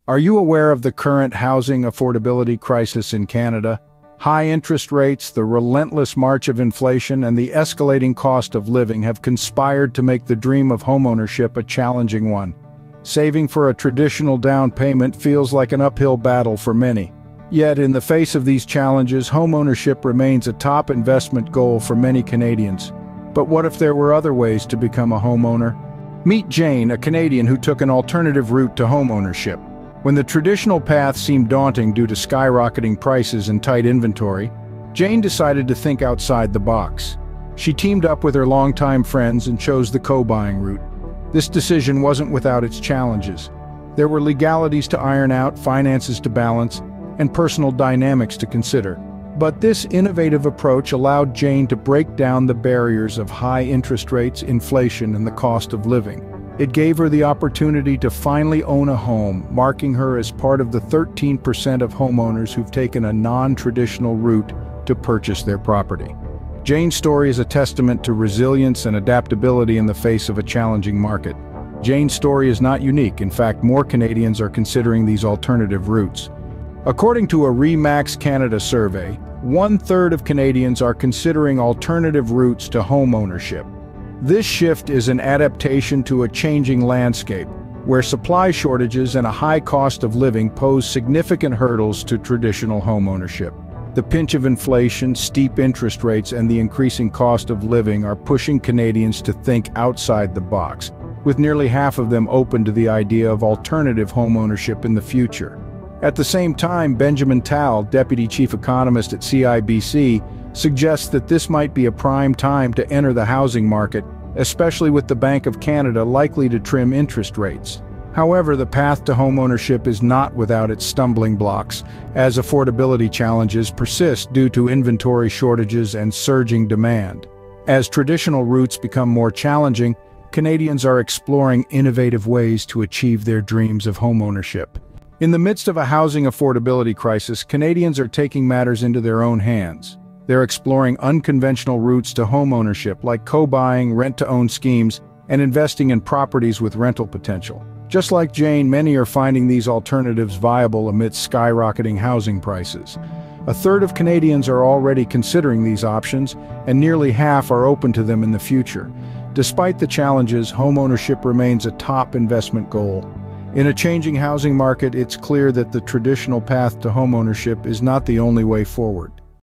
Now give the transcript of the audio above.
Are you aware of the current housing affordability crisis in Canada? High interest rates, the relentless march of inflation, and the escalating cost of living have conspired to make the dream of homeownership a challenging one. Saving for a traditional down payment feels like an uphill battle for many. Yet, in the face of these challenges, homeownership remains a top investment goal for many Canadians. But what if there were other ways to become a homeowner? Meet Jane, a Canadian who took an alternative route to homeownership. When the traditional path seemed daunting due to skyrocketing prices and tight inventory, Jane decided to think outside the box. She teamed up with her longtime friends and chose the co-buying route. This decision wasn't without its challenges. There were legalities to iron out, finances to balance, and personal dynamics to consider. But this innovative approach allowed Jane to break down the barriers of high interest rates, inflation, and the cost of living. It gave her the opportunity to finally own a home, marking her as part of the 13% of homeowners who've taken a non-traditional route to purchase their property. Jane's story is a testament to resilience and adaptability in the face of a challenging market. Jane's story is not unique. In fact, more Canadians are considering these alternative routes. According to a RE/MAX Canada survey, 1/3 of Canadians are considering alternative routes to homeownership. This shift is an adaptation to a changing landscape, where supply shortages and a high cost of living pose significant hurdles to traditional homeownership. The pinch of inflation, steep interest rates, and the increasing cost of living are pushing Canadians to think outside the box, with nearly half of them open to the idea of alternative homeownership in the future. At the same time, Benjamin Tal, Deputy Chief Economist at CIBC, suggests that this might be a prime time to enter the housing market, especially with the Bank of Canada likely to trim interest rates. However, the path to homeownership is not without its stumbling blocks, as affordability challenges persist due to inventory shortages and surging demand. As traditional routes become more challenging, Canadians are exploring innovative ways to achieve their dreams of homeownership. In the midst of a housing affordability crisis, Canadians are taking matters into their own hands. They're exploring unconventional routes to homeownership like co-buying, rent-to-own schemes, and investing in properties with rental potential. Just like Jane, many are finding these alternatives viable amidst skyrocketing housing prices. 1/3 of Canadians are already considering these options, and nearly half are open to them in the future. Despite the challenges, homeownership remains a top investment goal. In a changing housing market, it's clear that the traditional path to homeownership is not the only way forward.